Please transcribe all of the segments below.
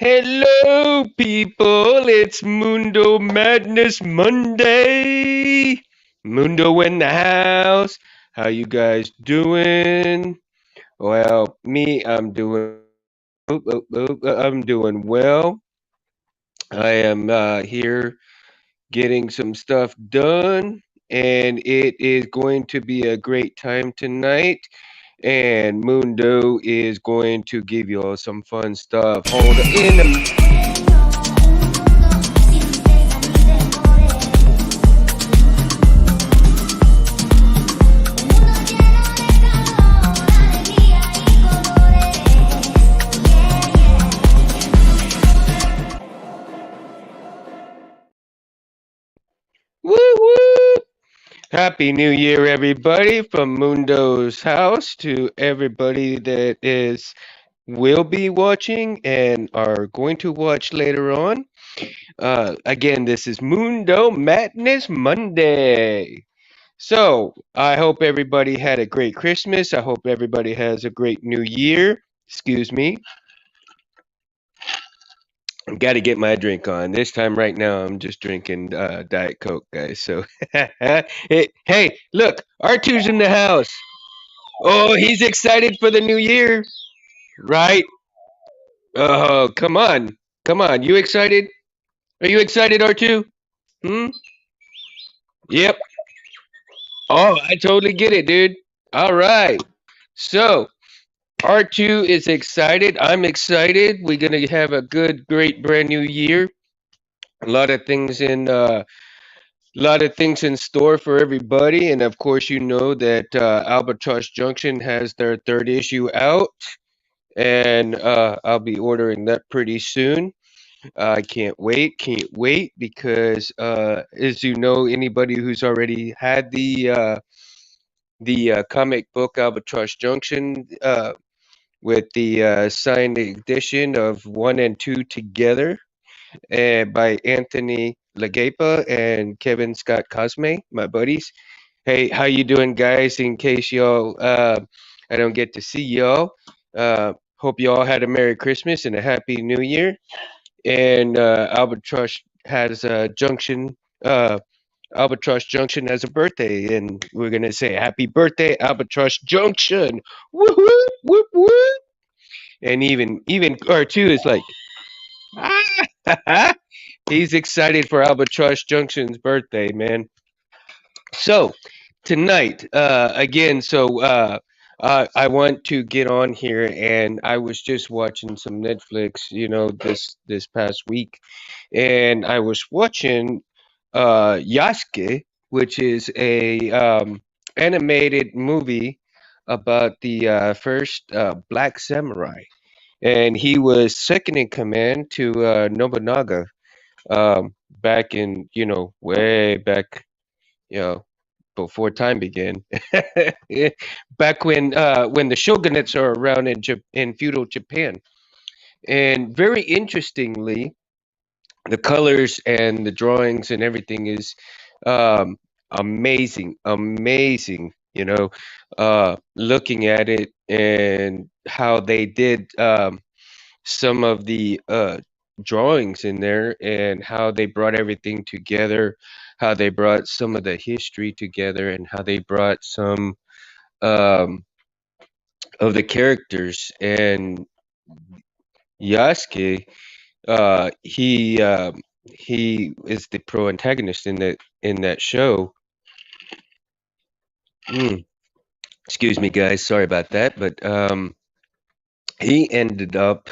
Hello, people. It's Mundo Madness Monday. Mundo in the house. How you guys doing? Well, me, I'm doing well. I am here getting some stuff done, and it is going to be a great time tonight. And Mundo is going to give you all some fun stuff. Hold in. Woo woo! Happy New Year, everybody, from Mundo's house to everybody that is will be watching and are going to watch later on. Again, this is Mundo Madness Monday. So I hope everybody had a great Christmas. I hope everybody has a great New Year. Excuse me. Got to get my drink on. This time right now, I'm just drinking Diet Coke, guys. So, hey, look, R2's in the house. Oh, he's excited for the new year, right? Oh, come on. Come on. You excited? Are you excited, R2? Hmm? Yep. Oh, I totally get it, dude. All right. So, R2 is excited. I'm excited. We're going to have a good, great, brand new year. A lot of things in store for everybody, and of course, you know that Albatross Junction has their third issue out, and I'll be ordering that pretty soon. I can't wait because, as you know, anybody who's already had the comic book Albatross Junction with the signed edition of one and two together, by Anthony Lagapa and Kevin Scott Cosme, my buddies. Hey, how you doing, guys? In case y'all, I don't get to see y'all. Hope y'all had a Merry Christmas and a Happy New Year. And Albatross has a junction. Albatross Junction has a birthday, and we're gonna say Happy Birthday, Albatross Junction! Whoop whoop whoop whoop! And even R2 is like, ah! He's excited for Albatross Junction's birthday, man. So tonight, again, I want to get on here, and I was just watching some Netflix, this past week, and I was watching Yasuke, which is a animated movie about the first black samurai, and he was second in command to Nobunaga, back in, way back, you know, before time began. Back when the shogunates are around in feudal Japan. And very interestingly, the colors and the drawings and everything is um, amazing. Looking at it and how they did some of the drawings in there and how they brought everything together, how they brought some of the history together, and how they brought some um, of the characters. And Yasuke, he is the pro antagonist in that show. Mm, excuse me, guys. Sorry about that, but he ended up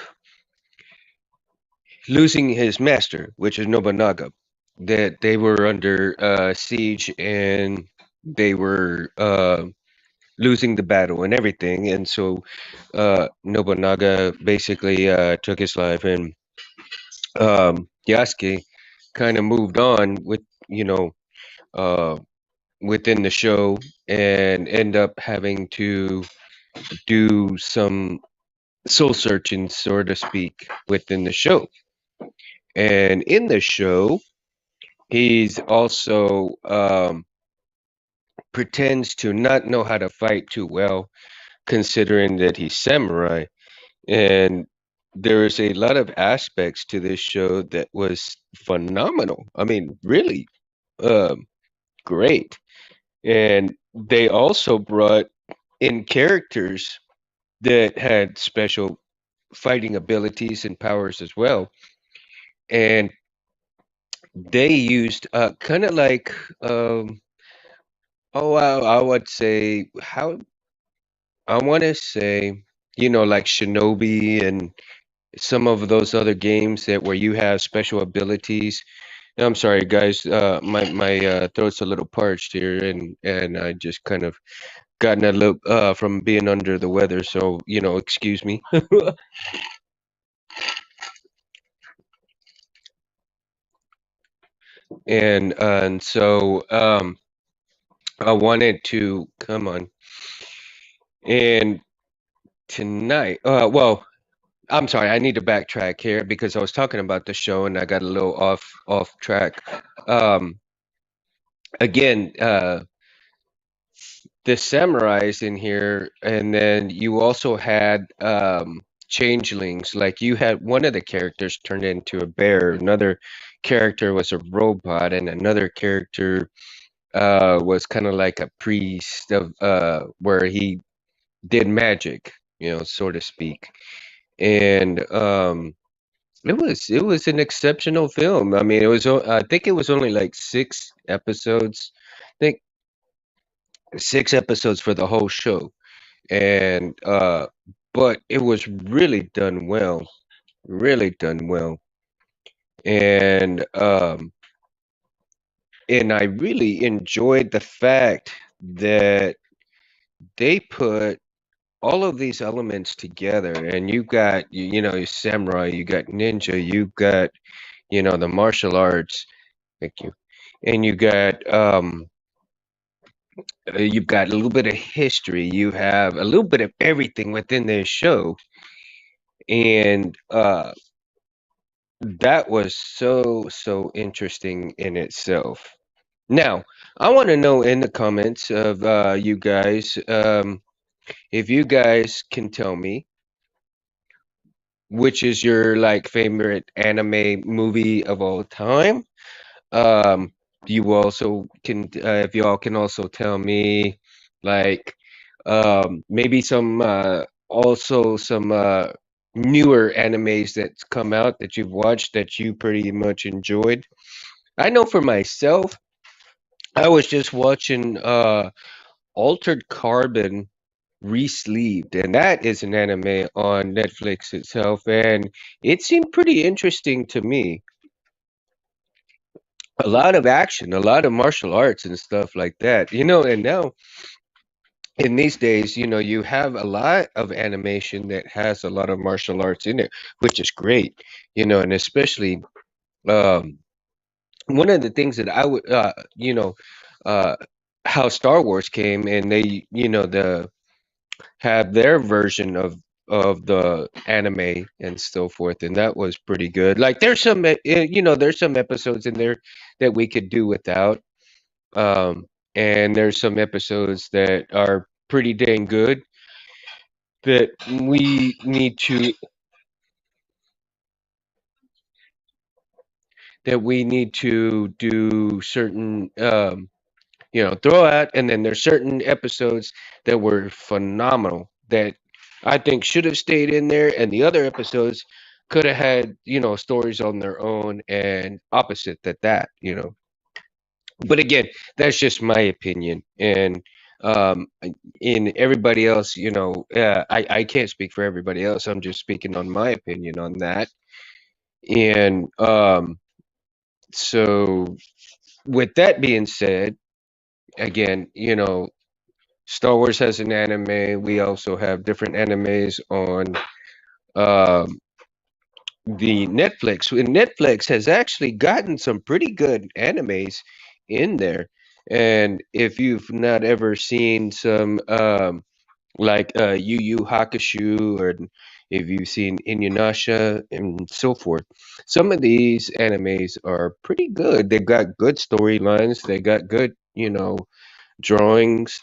losing his master, which is Nobunaga. That they were under siege and they were losing the battle and everything, and so Nobunaga basically took his life, and Yasuke kind of moved on with you know uh, within the show and end up having to do some soul searching, so to speak, within the show. And in the show, he's also pretends to not know how to fight too well, considering that he's samurai. And there is a lot of aspects to this show that was phenomenal. I mean, really, um, great. And they also brought in characters that had special fighting abilities and powers as well. And they used kind of like, um, oh, I would say, how I want to say, like Shinobi and some of those other games that where you have special abilities. I'm sorry, guys. My throat's a little parched here, and I just kind of gotten a little from being under the weather. So excuse me. And so I wanted to come on and tonight. Well, I'm sorry. I need to backtrack here because I was talking about the show and I got a little off track. Um, again, the samurais in here, and then you also had changelings. Like you had one of the characters turned into a bear, another character was a robot, and another character was kind of like a priest of where he did magic, so to speak. And it was an exceptional film. I mean, I think it was only like 6 episodes. I think 6 episodes for the whole show. And but it was really done well, really done well. And and I really enjoyed the fact that they put all of these elements together, and you got your samurai, you got ninja, you got the martial arts. Thank you. And you've got a little bit of history, you have a little bit of everything within this show. And that was so interesting in itself. Now, I want to know in the comments of you guys, if you guys can tell me which is your like favorite anime movie of all time. Um, you also can, if y'all can also tell me, like, maybe some, also some newer animes that's come out that you've watched that you pretty much enjoyed. I know for myself, I was just watching Altered Carbon Resleeved, and that is an anime on Netflix itself, and it seemed pretty interesting to me. A lot of action, a lot of martial arts and stuff like that. And now in these days, you have a lot of animation that has a lot of martial arts in it, which is great. And especially um one of the things that I would uh how Star Wars came and they, the have their version of the anime and so forth, and that was pretty good. Like there's some there's some episodes in there that we could do without. Um, and there's some episodes that are pretty dang good that we need to do certain throw out. And then there's certain episodes that were phenomenal that I think should have stayed in there, and the other episodes could have had stories on their own and opposite that. But again, that's just my opinion. And in everybody else, I can't speak for everybody else. I'm just speaking on my opinion on that. And so with that being said, again, Star Wars has an anime. We also have different animes on um, the Netflix. And Netflix has actually gotten some pretty good animes in there. And if you've not ever seen some like Yu Yu Hakusho, or if you've seen Inuyasha and so forth, some of these animes are pretty good. They've got good storylines. They got good, drawings.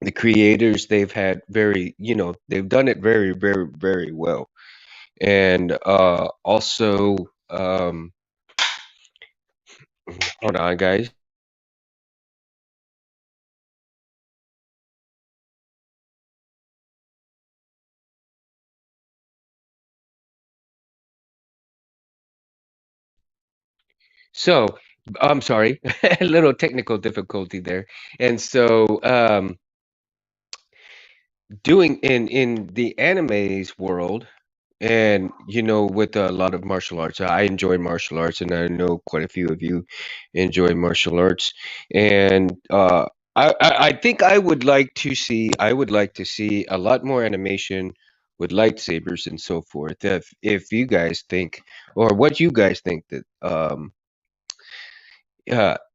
The creators, they've had they've done it very, very, very well. and also, hold on, guys. So, I'm sorry, a little technical difficulty there. And so, doing in the anime's world, and with a lot of martial arts, I enjoy martial arts, and I know quite a few of you enjoy martial arts. And I think I would like to see a lot more animation with lightsabers and so forth. If you guys think, or what you guys think,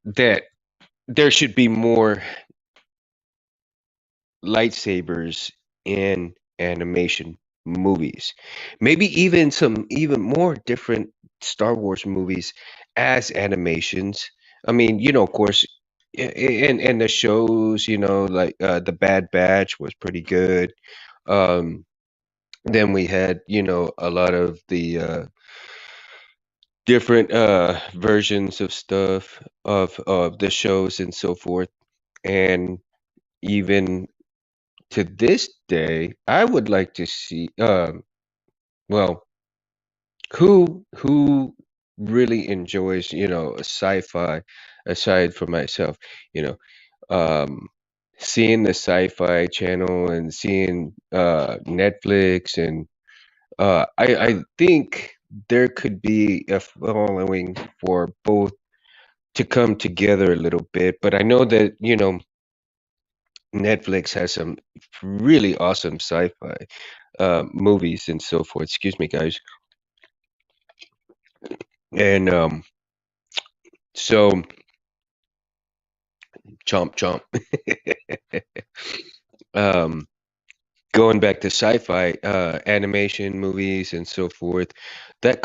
that there should be more lightsabers in animation movies. Maybe even some even more different Star Wars movies as animations. I mean, of course, and the shows, like the Bad Batch was pretty good. Um, then we had, a lot of the different versions of stuff of the shows and so forth. And even to this day, I would like to see, well, who really enjoys, a sci-fi aside from myself, you know, um, seeing the sci-fi channel and seeing Netflix, and I think there could be a following for both to come together a little bit, but I know that, Netflix has some really awesome sci-fi movies and so forth. Excuse me, guys. And so chomp chomp. um, Going back to sci-fi animation movies and so forth, that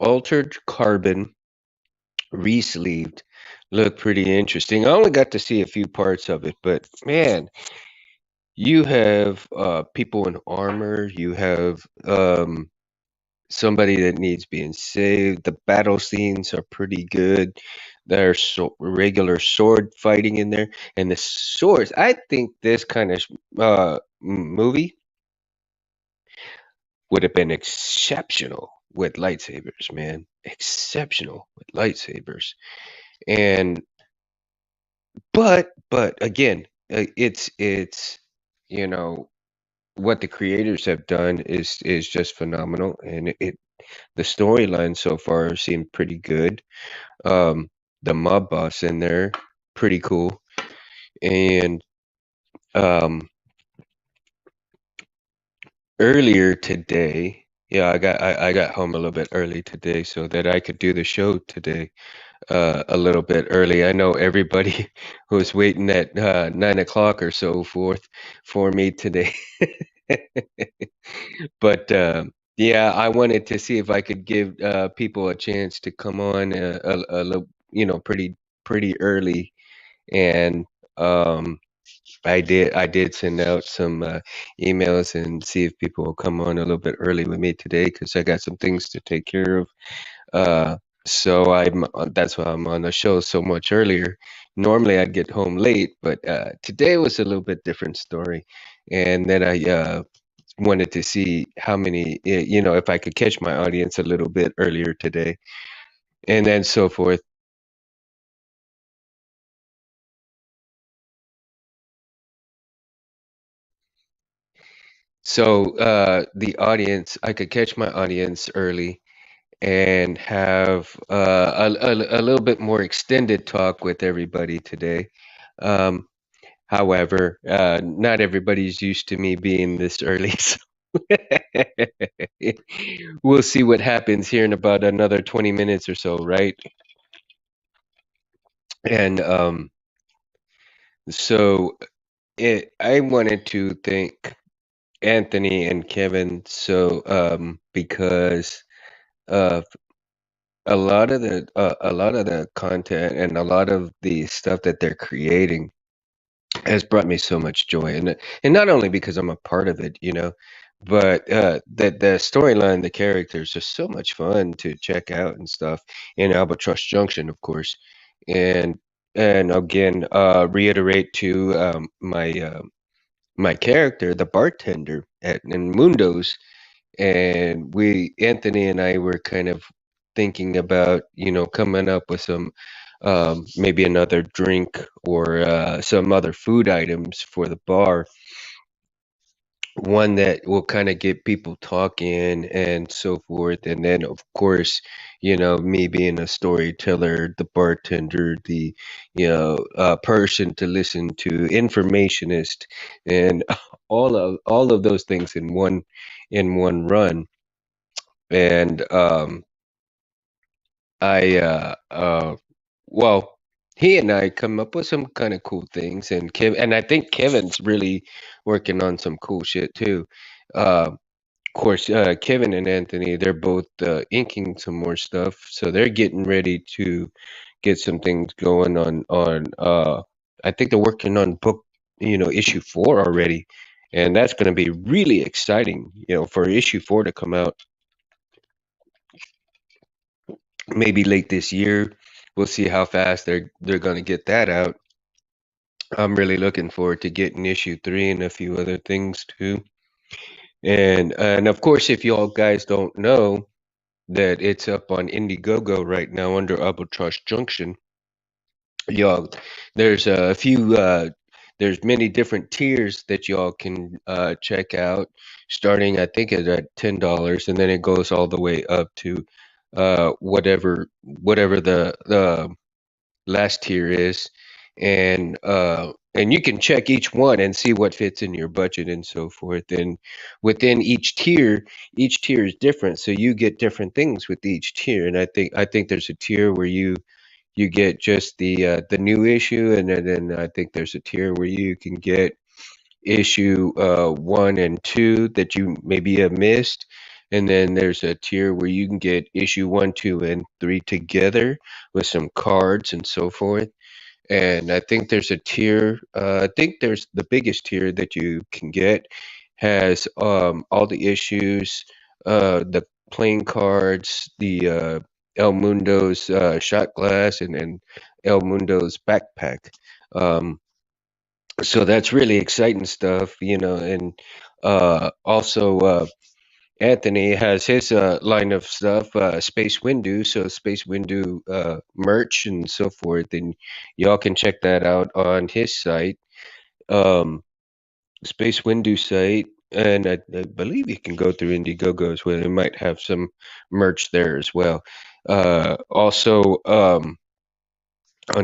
altered carbon re-sleeved looked pretty interesting. I only got to see a few parts of it, but man, you have people in armor. You have somebody that needs being saved. The battle scenes are pretty good. There's regular sword fighting in there, and the swords. I think this kind of movie would have been exceptional with lightsabers, man. Exceptional with lightsabers, and but again, it's you know what the creators have done is just phenomenal, and the storyline so far seemed pretty good. Um, the mob boss in there, pretty cool. And um, earlier today, yeah, I got home a little bit early today so that I could do the show today a little bit early. I know everybody was waiting at 9 o'clock or so forth for me today. But yeah, I wanted to see if I could give people a chance to come on a little, pretty early, and um, I did send out some emails and see if people will come on a little bit early with me today because I got some things to take care of. Uh, so that's why I'm on the show so much earlier. Normally I'd get home late, but today was a little bit different story. And then I wanted to see how many, if I could catch my audience a little bit earlier today, and then so forth. So the audience, I could catch my audience early and have a little bit more extended talk with everybody today. Um, However, not everybody's used to me being this early, so we'll see what happens here in about another 20 minutes or so, right? And so I wanted to thank Anthony and Kevin, because uh, a lot of the content and a lot of the stuff that they're creating has brought me so much joy, and not only because I'm a part of it, But the storyline, the characters are so much fun to check out and stuff. In Albatross Junction, of course, and again, reiterate to my character, the bartender at in Mundo's, and we Anthony and I were kind of thinking about coming up with some maybe another drink or some other food items for the bar, one that will kind of get people talking and so forth. And then, of course, me being a storyteller, the bartender, the person to listen to, informationist, and all of those things in one run. And I well, he and I come up with some kind of cool things, and I think Kevin's really working on some cool shit too. Of course, Kevin and Anthony, they're both inking some more stuff, so they're getting ready to get some things going on. I think they're working on book, issue 4 already, and that's going to be really exciting, for issue 4 to come out maybe late this year. We'll see how fast they're going to get that out. I'm really looking forward to getting issue 3 and a few other things too. And of course, if y'all guys don't know that it's up on Indiegogo right now under Albatross Junction. Y'all, there's a few, there's many different tiers that y'all can check out, starting I think at $10, and then it goes all the way up to whatever the last tier is, and you can check each one and see what fits in your budget and so forth. And within each tier is different, so you get different things with each tier. And I think there's a tier where you get just the new issue, and then I think there's a tier where you can get issue 1 and 2 that you maybe have missed. And then there's a tier where you can get issue 1, 2, and 3 together with some cards and so forth. And I think there's a tier. I think there's the biggest tier that you can get has all the issues, the playing cards, the El Mundo's shot glass, and then El Mundo's backpack. Um, so that's really exciting stuff, and also Anthony has his line of stuff, Space Windu, so Space Windu merch and so forth, and y'all can check that out on his site, um, Space Windu site, and I believe you can go through Indiegogo as well. It might have some merch there as well. Also, on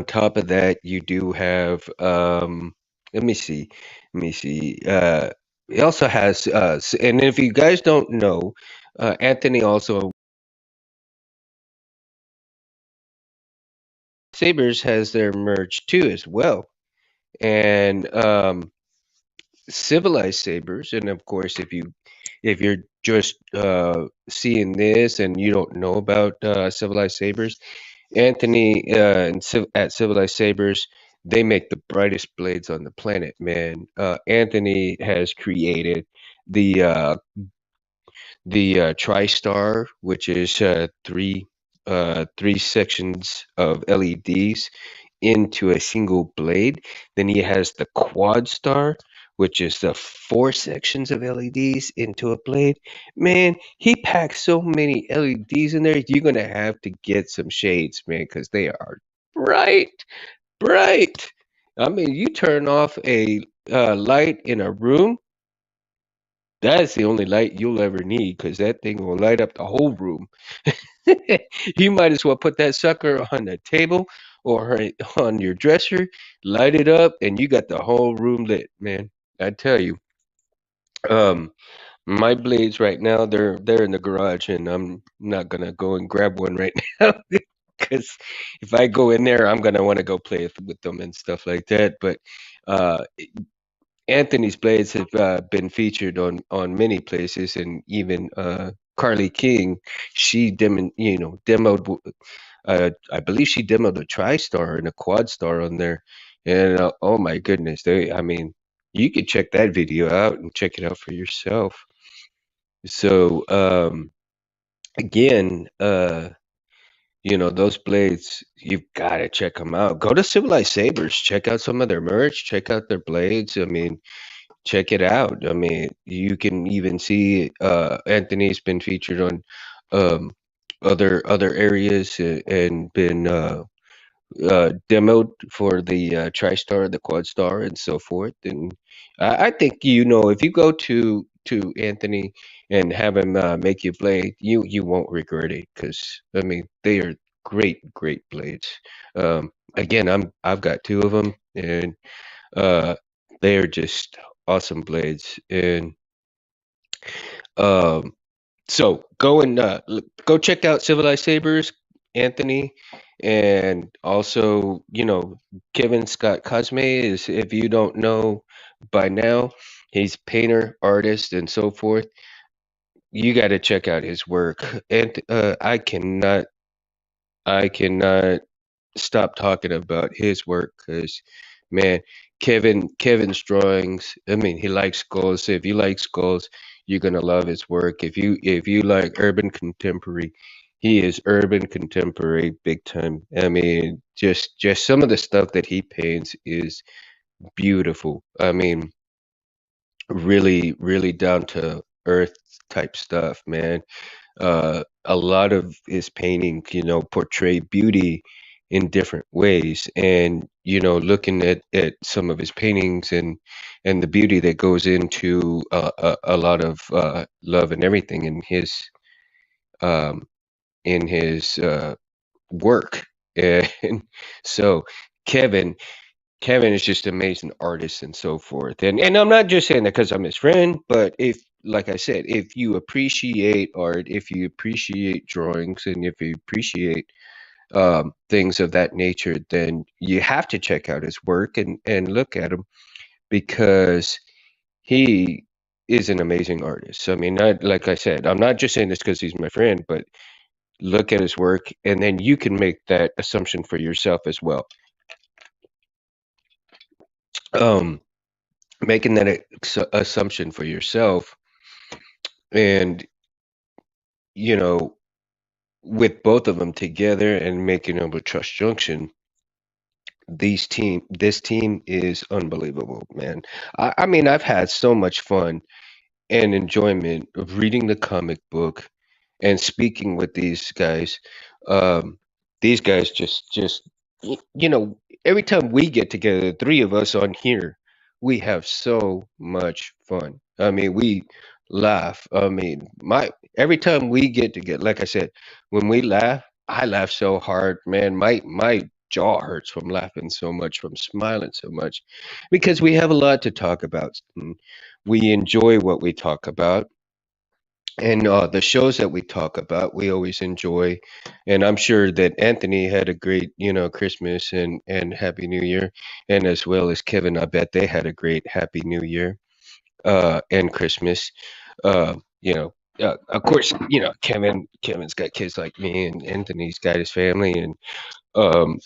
top of that, you do have, let me see, let me see. He also has, and if you guys don't know, Anthony also Sabers has their merch too as well, and Civilized Sabers. And of course, if you're just seeing this and you don't know about Civilized Sabers, Anthony at Civilized Sabers, they make the brightest blades on the planet, man. Anthony has created the TriStar, which is three sections of LEDs into a single blade. Then he has the Quad Star, which is the 4 sections of LEDs into a blade. Man, he packs so many LEDs in there. You're gonna have to get some shades, man, because they are bright, bright. I mean, you turn off a light in a room, that's the only light you'll ever need, because that thing will light up the whole room. You might as well put that sucker on the table or on your dresser, light it up, and you got the whole room lit, man. I tell you. Um, my blades right now, they're in the garage, and I'm not gonna go and grab one right now because if I go in there, I'm gonna want to go play with them and stuff like that. But uh, Anthony's blades have been featured on many places, and even Carly King, she demoed. I believe she demoed a TriStar and a Quad Star on there, and oh my goodness, I mean, you could check that video out and check it out for yourself. So again, those blades, you've got to check them out. Go to Civilized Sabers, check out some of their merch, check out their blades. I mean, check it out. I mean, you can even see Anthony's been featured on um, other areas and been demoed for the TriStar, the Quad Star, and so forth. And I think if you go to Anthony and have him make you blade, you won't regret it because I mean they are great blades. Again, I've got two of them, and uh, they are just awesome blades. And um, so go and go check out Civilized Sabers, Anthony, and also Kevin Scott Cosme is, if you don't know by now, he's painter, artist, and so forth. You got to check out his work, and I cannot stop talking about his work because, man, Kevin's drawings. I mean, he likes skulls. If you like skulls, you're gonna love his work. If you like urban contemporary, he is urban contemporary big time. I mean, just some of the stuff that he paints is beautiful. I mean, really down to earth type stuff, man. A lot of his painting, portray beauty in different ways, and looking at some of his paintings and the beauty that goes into a lot of love and everything um, in his work, and so Kevin. Kevin is just an amazing artist and so forth. And I'm not just saying that because I'm his friend, but if, like I said, if you appreciate art, if you appreciate drawings, and if you appreciate things of that nature, then you have to check out his work and look at him because he is an amazing artist. I mean, like I said, I'm not just saying this because he's my friend, but look at his work, and then you can make that assumption for yourself as well. Um, Making that assumption for yourself, and you know with both of them together and making them a trust junction, this team is unbelievable, man. I mean, I've had so much fun and enjoyment of reading the comic book and speaking with these guys. Um, these guys just every time we get together, the three of us on here, we have so much fun. I mean, we laugh. I mean, my every time we get together, like I said, when we laugh, I laugh so hard, man. My jaw hurts from laughing so much, from smiling so much, because we have a lot to talk about. And we enjoy what we talk about, and the shows that we talk about, we always enjoy. And I'm sure that Anthony had a great, Christmas and Happy New Year, and as well as Kevin, I bet they had a great Happy New Year and Christmas. Uh, of course, Kevin's got kids like me, and Anthony's got his family, and um,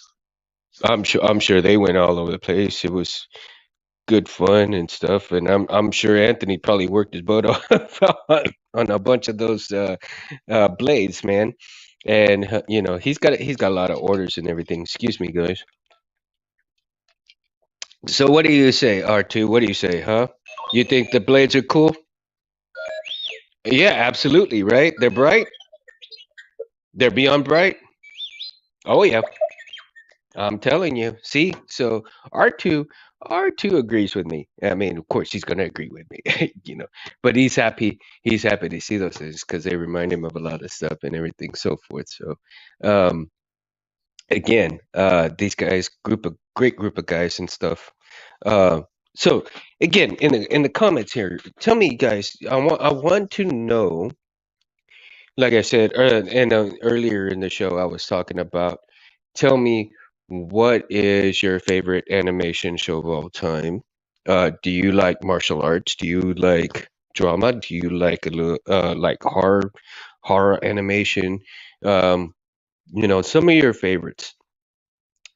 I'm sure they went all over the place. It was good fun and stuff, and I'm sure Anthony probably worked his butt off on a bunch of those blades, man. And he's got a lot of orders and everything. Excuse me, guys. So what do you say, R2? What do you say, huh? You think the blades are cool? Yeah, absolutely, right? They're bright. They're beyond bright. Oh yeah. I'm telling you. See, so R2 R2 agrees with me. I mean, of course, he's gonna agree with me, but he's happy. He's happy to see those things because they remind him of a lot of stuff and everything, so forth. So, um, again, these guys, great group of guys and stuff. Uh, so again, in the comments here, tell me, guys. I want to know, like I said, and earlier in the show, I was talking about. Tell me, what is your favorite animation show of all time? Do you like martial arts? Do you like drama? Do you like a little like horror animation? Um, some of your favorites.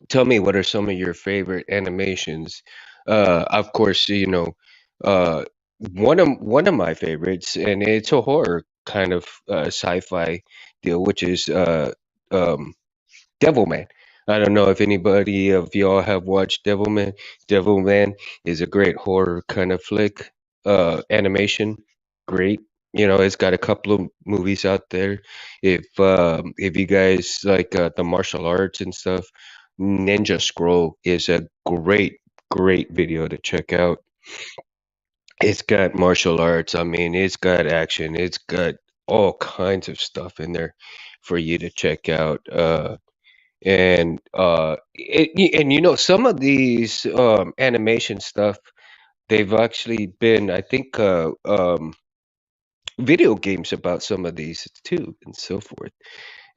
Tell me, what are some of your favorite animations? Of course, one of my favorites, and it's a horror kind of sci-fi deal, which is um, Devilman. I don't know if anybody of y'all have watched Devilman. Devilman is a great horror kind of flick. Animation, great. You know, it's got a couple of movies out there. If you guys like the martial arts and stuff, Ninja Scroll is a great video to check out. It's got martial arts. I mean, it's got action. It's got all kinds of stuff in there for you to check out. And you know, some of these animation stuff, they've actually been, I think, video games about some of these too, and so forth.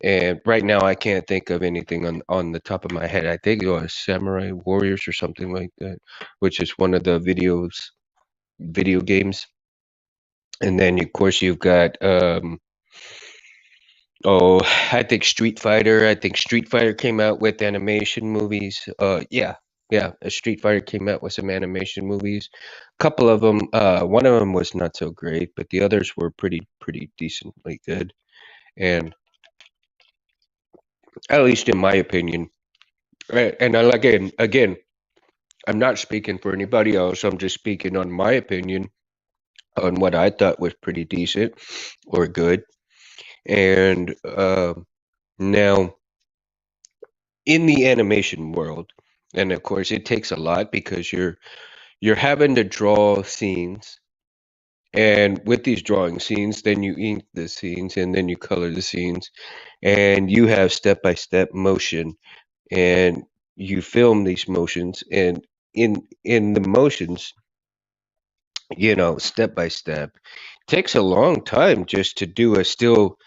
And right now, I can't think of anything on the top of my head. I think it was Samurai Warriors or something like that, which is one of the video games. And then, of course, you've got oh, I think Street Fighter. I think Street Fighter came out with animation movies. Yeah, Street Fighter came out with some animation movies. Couple of them. One of them was not so great, but the others were pretty decently good. And at least in my opinion. And again, I'm not speaking for anybody else. I'm just speaking on my opinion on what I thought was pretty decent or good. And now, in the animation world, and of course it takes a lot because you're having to draw scenes, and with these drawing scenes, then you ink the scenes and then you color the scenes, and you have step by step motion, and you film these motions, and in the motions, you know, step by step. Takes a long time just to do a still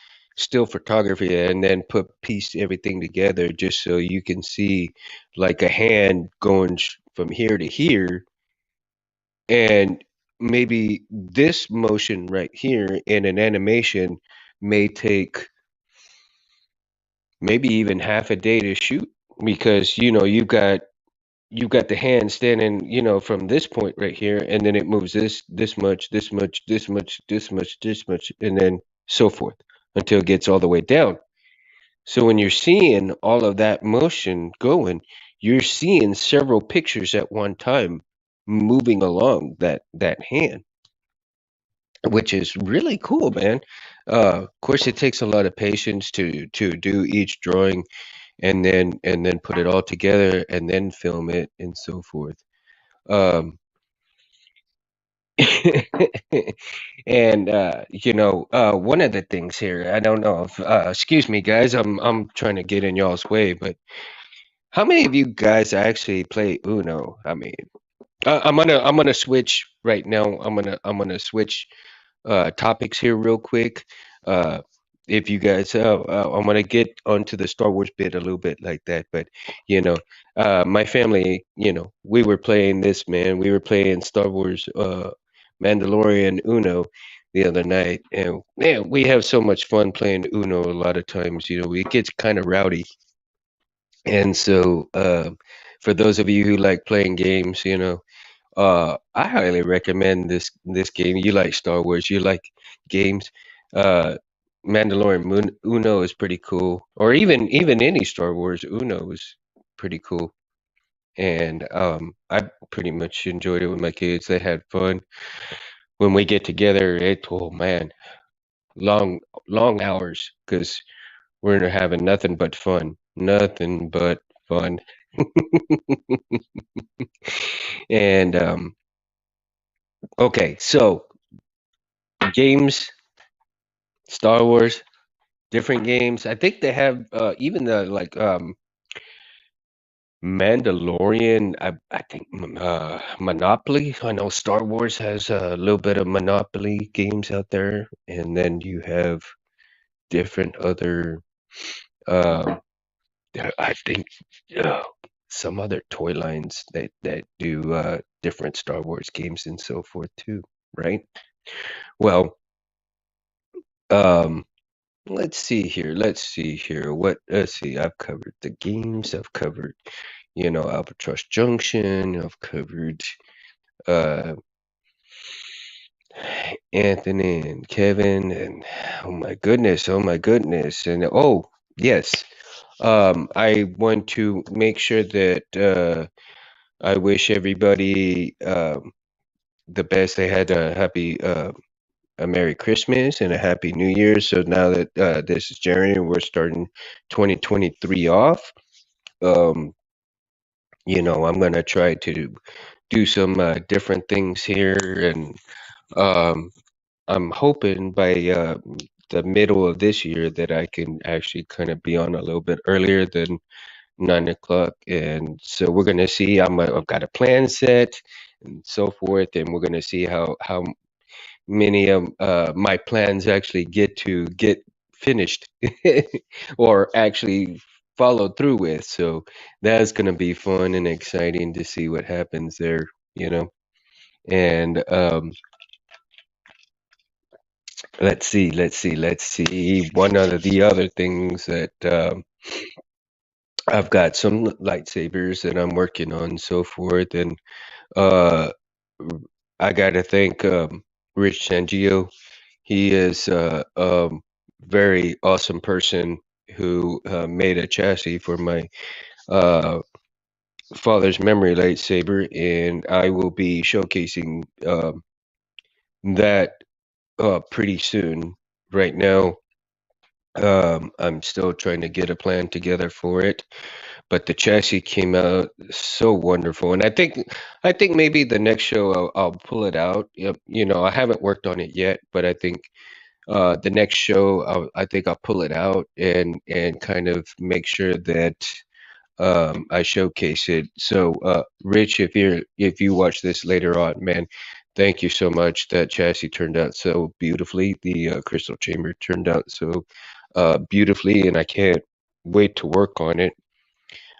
photography and then piece everything together just so you can see like a hand going from here to here, and maybe this motion right here in an animation may take maybe even half a day to shoot, because you know you've got the hand standing, you know, from this point right here, and then it moves this much, this much, this much, this much, this much, and then so forth until it gets all the way down. So when you're seeing all of that motion going, you're seeing several pictures at one time moving along that hand, which is really cool, man. Of course, it takes a lot of patience to do each drawing and then put it all together and then film it and so forth. Um, and you know, one of the things here, I don't know if excuse me, guys, I'm trying to get in y'all's way, but how many of you guys actually play Uno? I mean, I'm gonna switch right now. I'm gonna switch topics here real quick. Uh, if you guys, I'm gonna get onto the Star Wars bit a little bit like that, but you know, my family, you know, we were playing this, man. We were playing Star Wars, Mandalorian Uno the other night, and man, we have so much fun playing Uno. A lot of times, you know, it gets kind of rowdy, and so for those of you who like playing games, you know. I highly recommend this game. You like Star Wars, you like games. Uh, Mandalorian Moon Uno is pretty cool, or even any Star Wars Uno is pretty cool. And I pretty much enjoyed it with my kids. They had fun when we get together. Oh man, long long hours because we're having nothing but fun, nothing but fun. And okay, so games, Star Wars, different games. I think they have even the like Mandalorian. I think Monopoly. I know Star Wars has a little bit of Monopoly games out there, and then you have different other. Uh, I think uh, some other toy lines that do different Star Wars games and so forth too. Right. Well, um, let's see here. Let's see here. Let's see. I've covered the games. I've covered, you know, Albatross Junction. I've covered uh Anthony and Kevin and oh my goodness, and oh yes, I want to make sure that I wish everybody the best. They had a happy a Merry Christmas and a Happy New Year. So now that this is January, we're starting 2023 off. Um, I'm gonna try to do some different things here, and um, I'm hoping by the middle of this year that I can actually kind of be on a little bit earlier than 9 o'clock. And so we're gonna see. I've got a plan set and so forth, and we're gonna see how many of my plans actually get finished or actually followed through with. So that's gonna be fun and exciting to see what happens there. You know, and let's see. One of the other things that I've got some lightsabers that I'm working on, and so forth, and uh, I got to thank Rich Sangio. He is very awesome person who made a chassis for my uh, father's memory lightsaber, and I will be showcasing that pretty soon. Right now, I'm still trying to get a plan together for it, but the chassis came out so wonderful, and I think maybe the next show I'll pull it out. Yep, I haven't worked on it yet, but I think the next show I think I'll pull it out and kind of make sure that I showcase it. So, Rich, if you watch this later on, man, thank you so much. That chassis turned out so beautifully. The crystal chamber turned out so beautifully, and I can't wait to work on it.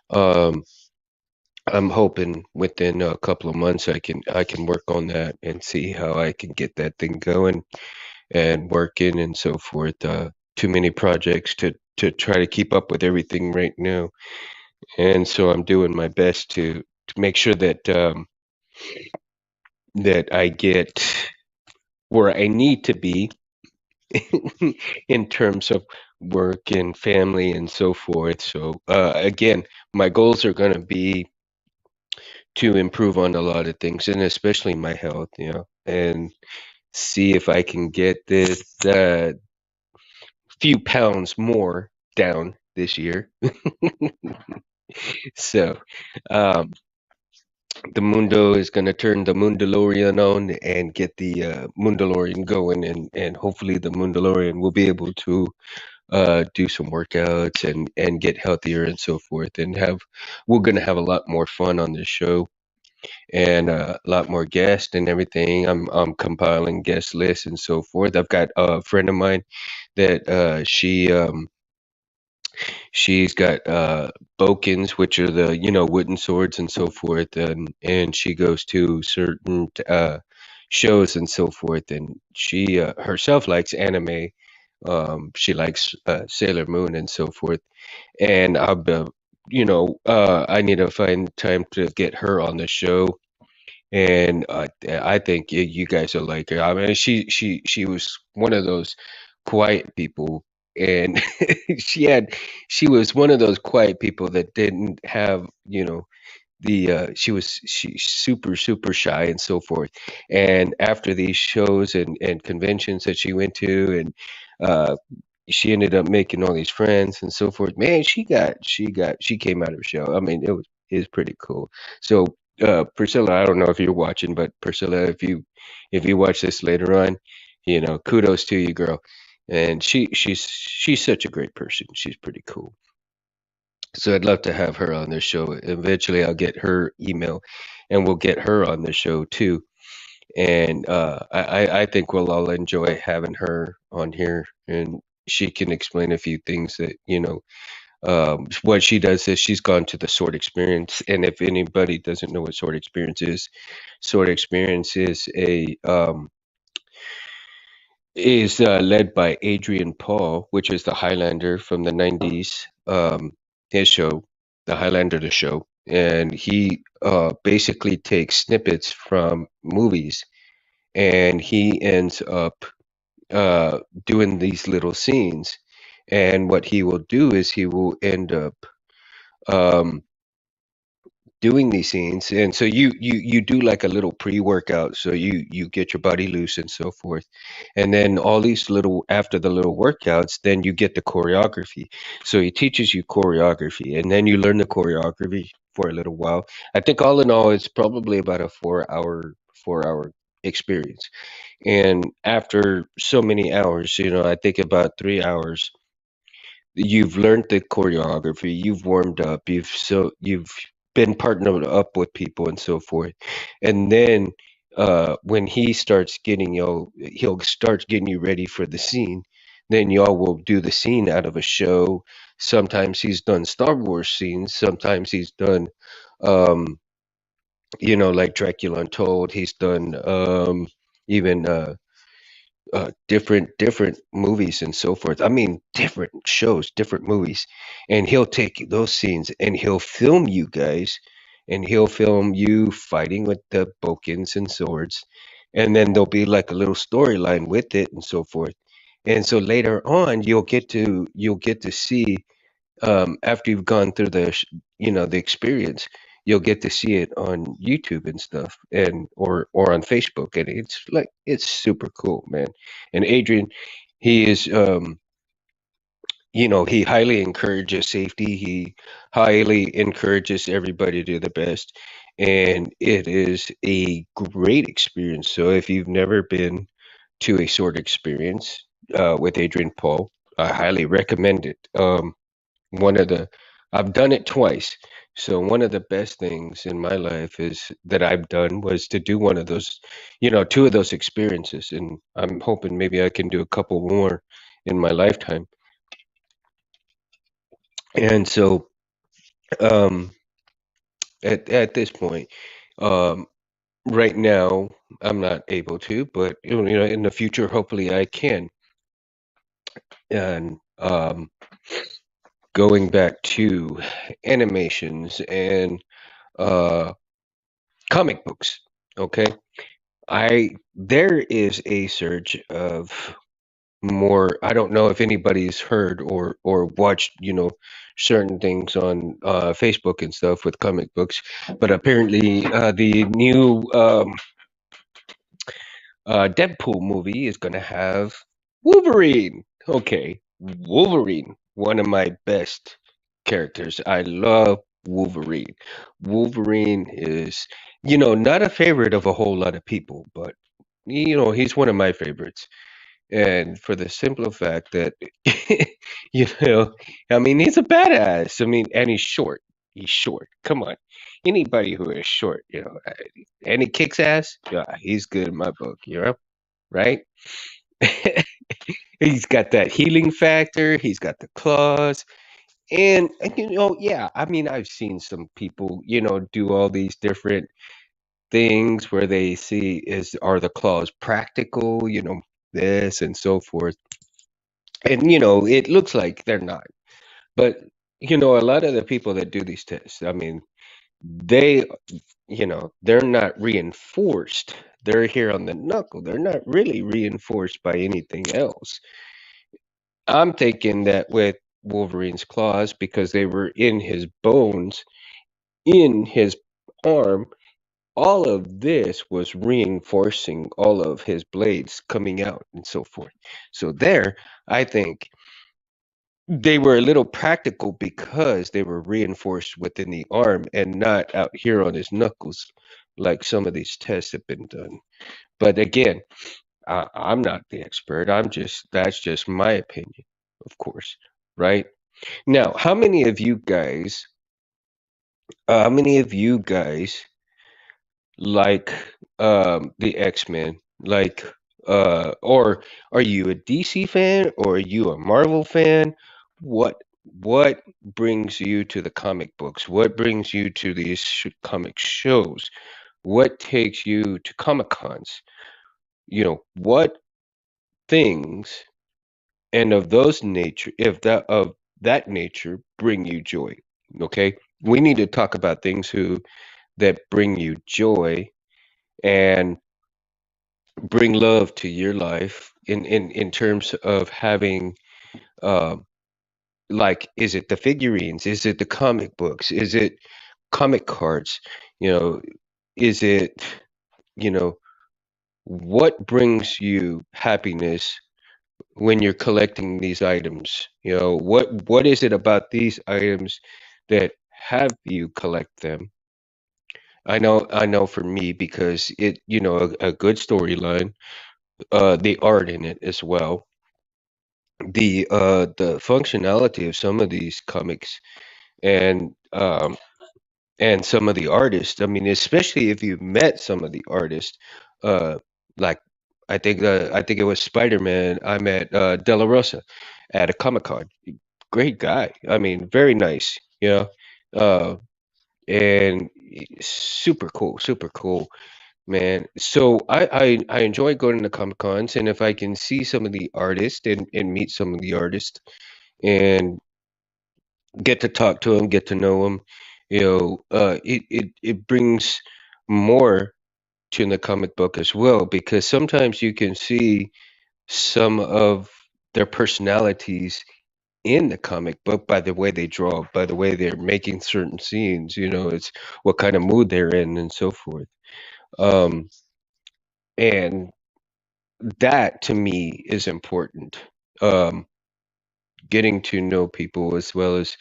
Um, I'm hoping within a couple of months I can work on that and see how I can get that thing going and working and so forth. Too many projects to try to keep up with everything right now, and so I'm doing my best to make sure that I get where I need to be in terms of work and family and so forth. So again, my goals are going to be to improve on a lot of things, and especially my health, and see if I can get this few pounds more down this year. So, um, the Mundo is going to turn the Mundalorian on and get the Mundalorian going, and hopefully the Mundalorian will be able to do some workouts and get healthier and so forth. And we're going to have a lot more fun on this show and a lot more guests and everything. I'm compiling guest lists and so forth. I've got a friend of mine that she's got bokens, which are the wooden swords and so forth, and she goes to certain shows and so forth, and she herself likes anime. She likes Sailor Moon and so forth, and I need to find time to get her on the show, and I think you guys will like her. I mean, she was one of those quiet people, and she was one of those quiet people that didn't have she's super shy and so forth. And after these shows and conventions that she went to, and uh, she ended up making all these friends and so forth. Man, she came out of her shell. I mean, it was pretty cool. So, Priscilla, I don't know if you're watching, but Priscilla, if you watch this later on, kudos to you, girl. And she's such a great person. She's pretty cool. So I'd love to have her on the show. Eventually, I'll get her email, and we'll get her on the show too. And I think we'll all enjoy having her on here, and she can explain a few things that what she does is she's gone to the Sword Experience, and if anybody doesn't know what Sword Experience is led by Adrian Paul, which is the Highlander from the 90s. His show, the Highlander, the show, and he basically takes snippets from movies and he ends up uh, doing these little scenes. And what he will do is he will end up um, doing these scenes, and so you do like a little pre-workout, so you get your body loose and so forth, and then all these little after the little workouts, then you get the choreography. So he teaches you choreography, and then you learn the choreography for a little while. I think all in all, it's probably about a 4 hour experience. And after so many hours, I think about 3 hours, you've learned the choreography, you've warmed up, you've been partnered up with people and so forth. And then when he starts getting he'll start getting you ready for the scene. Then y'all will do the scene out of a show. Sometimes he's done Star Wars scenes, sometimes he's done like Dracula Untold. He's done even different movies and so forth. I mean, different shows, different movies, and he'll take those scenes and he'll film you guys, and he'll film you fighting with the bokens and swords, and then there'll be like a little storyline with it and so forth. And so later on, you'll get to see after you've gone through the experience, you'll get to see it on YouTube and stuff, and or on Facebook, and it's super cool, man. And Adrian, he is he highly encourages safety. He highly encourages everybody to do the best, and it is a great experience. So if you've never been to a sword experience with Adrian Paul, I highly recommend it. One of the I've done it twice. So one of the best things in my life is that I've done was to do one of those, two of those experiences, and I'm hoping maybe I can do a couple more in my lifetime. And so um at this point, um right now I'm not able to, but in the future hopefully I can. And going back to animations and uh comic books. Okay. I There is a surge of more. I don't know if anybody's heard or watched, certain things on Facebook and stuff with comic books, but apparently the new Deadpool movie is going to have Wolverine. Okay, Wolverine, one of my best characters. I love Wolverine. Wolverine is, not a favorite of a whole lot of people, but he's one of my favorites. And for the simple fact that, you know, I mean, he's a badass. I mean, and he's short. He's short. Come on. Anybody who is short, and he kicks ass, yeah, he's good in my book, right? He's got that healing factor. He's got the claws. And, yeah, I mean, I've seen some people, do all these different things where they see are the claws practical, this and so forth. And it looks like they're not. But a lot of the people that do these tests, I mean, they they're not reinforced. They're here on the knuckle. They're not really reinforced by anything else. I'm thinking that with Wolverine's claws, because they were in his bones, in his arm, all of this was reinforcing all of his blades coming out and so forth. So there, I think they were a little practical because they were reinforced within the arm and not out here on his knuckles like some of these tests have been done. But again, I'm not the expert. That's just my opinion, of course, right? Now, how many of you guys like the X-Men? Like or are you a DC fan or are you a Marvel fan? What brings you to the comic books? What brings you to these comic shows? What takes you to Comic Cons? What things and of those nature if that of that nature bring you joy? Okay? We need to talk about things who that bring you joy. And bring love to your life in terms of having um like, is it the figurines? Is it the comic books? Is it comic cards? You know, is it, you know, what brings you happiness when you're collecting these items? You know, what is it about these items that have you collect them? I know for me because it, a good storyline, the art in it as well, the functionality of some of these comics, and some of the artists. I mean, especially if you've met some of the artists, uh, like I think it was Spider-Man. I met De La Rosa at a Comic Con. Great guy. I mean, very nice. Uh, and super cool, man. So I enjoy going to Comic Cons, and if I can see some of the artists and meet some of the artists and get to talk to them, get to know them, it brings more to the comic book as well, because sometimes you can see some of their personalities in the comic book by the way they draw, by the way they're making certain scenes. It's what kind of mood they're in and so forth. Um, and that to me is important. Um, Getting to know people, as well as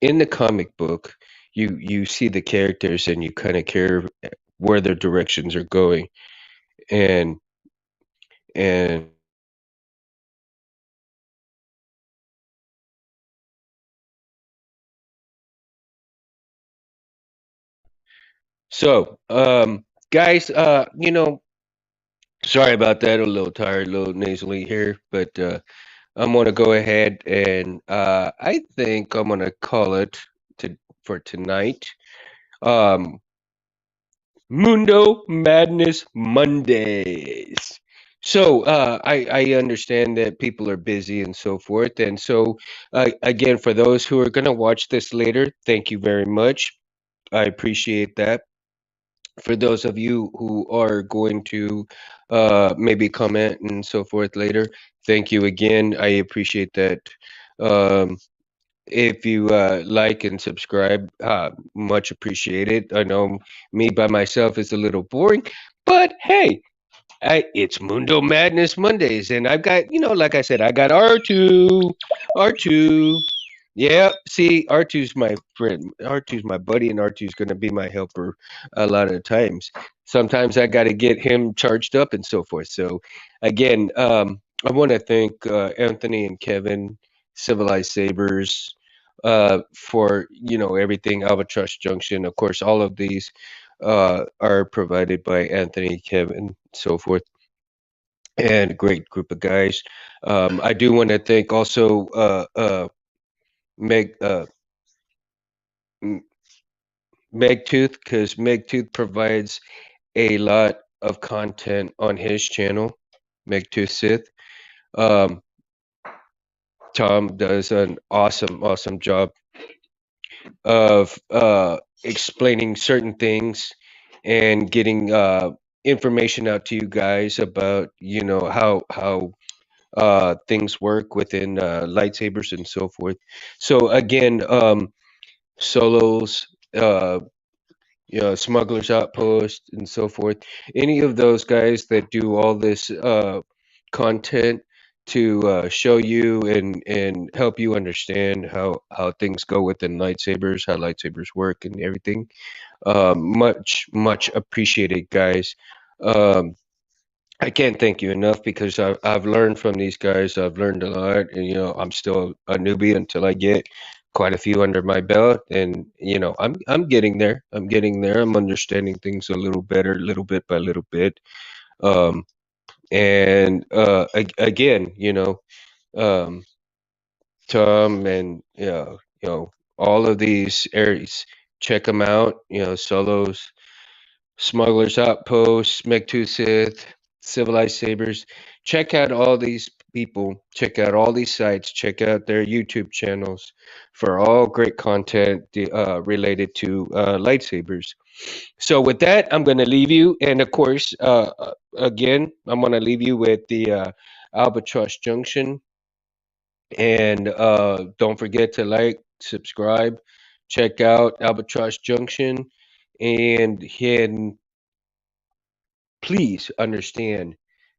in the comic book, you see the characters and you kind of care where their directions are going, and and so guys, sorry about that. A little tired, a little nasally here, but I'm gonna go ahead and I think I'm gonna call it to for tonight. Um, Mundo Madness Mondays. So I understand that people are busy and so forth, and so again, for those who are going to watch this later, thank you very much. I appreciate that. For those of you who are going to maybe comment and so forth later, thank you again. I appreciate that. Um, if you like and subscribe, much appreciated. I know me by myself is a little boring, but hey, it's Mundo Madness Mondays, and I've got, like I said, I got R2, R2. Yeah, see, R2's my friend. R2's my buddy, and R2's going to be my helper a lot of times. Sometimes I got to get him charged up and so forth. So, again, I want to thank Anthony and Kevin, Civilized Sabers, for everything. Albatross Junction, of course, all of these are provided by Anthony, Kevin, so forth, and a great group of guys. I do want to thank also Meg M- Megtooth, because Megtooth provides a lot of content on his channel, Megtooth Sith. Um, Tom does an awesome job of explaining certain things and getting information out to you guys about how things work within lightsabers and so forth. So again, solos, smugglers outpost and so forth, any of those guys that do all this content to show you and help you understand how things go within lightsabers, how lightsabers work and everything. Much appreciated, guys. um, I can't thank you enough, because I've learned from these guys. I've learned a lot, and I'm still a newbie until I get quite a few under my belt, and I'm getting there. I'm getting there. I'm understanding things a little better, little bit by little bit. Um, and again, um, Tom and all of these areas, check them out. Solos, Smugglers Outpost, Sith, Civilized Sabers. Check out all these people, check out all these sites, check out their YouTube channels for all great content related to lightsabers. So with that, I'm going to leave you, and of course, again, I'm going to leave you with the Albatross Junction, and don't forget to like, subscribe, check out Albatross Junction, and please understand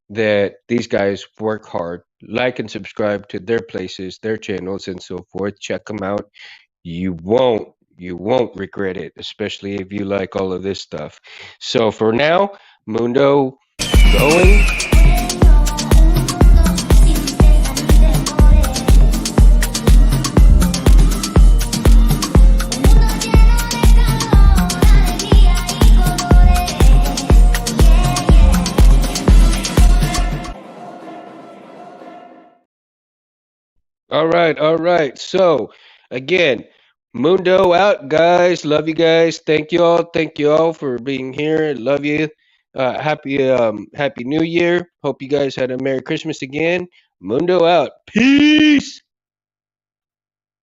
that these guys work hard. Like and subscribe to their places, their channels, and so forth. Check them out. You won't regret it, especially if you like all of this stuff. So for now, Mundo going. All right, all right. So again, Mundo out, guys. Love you guys. Thank you all. Thank you all for being here. Love you. Happy New Year. Hope you guys had a Merry Christmas again. Mundo out. Peace.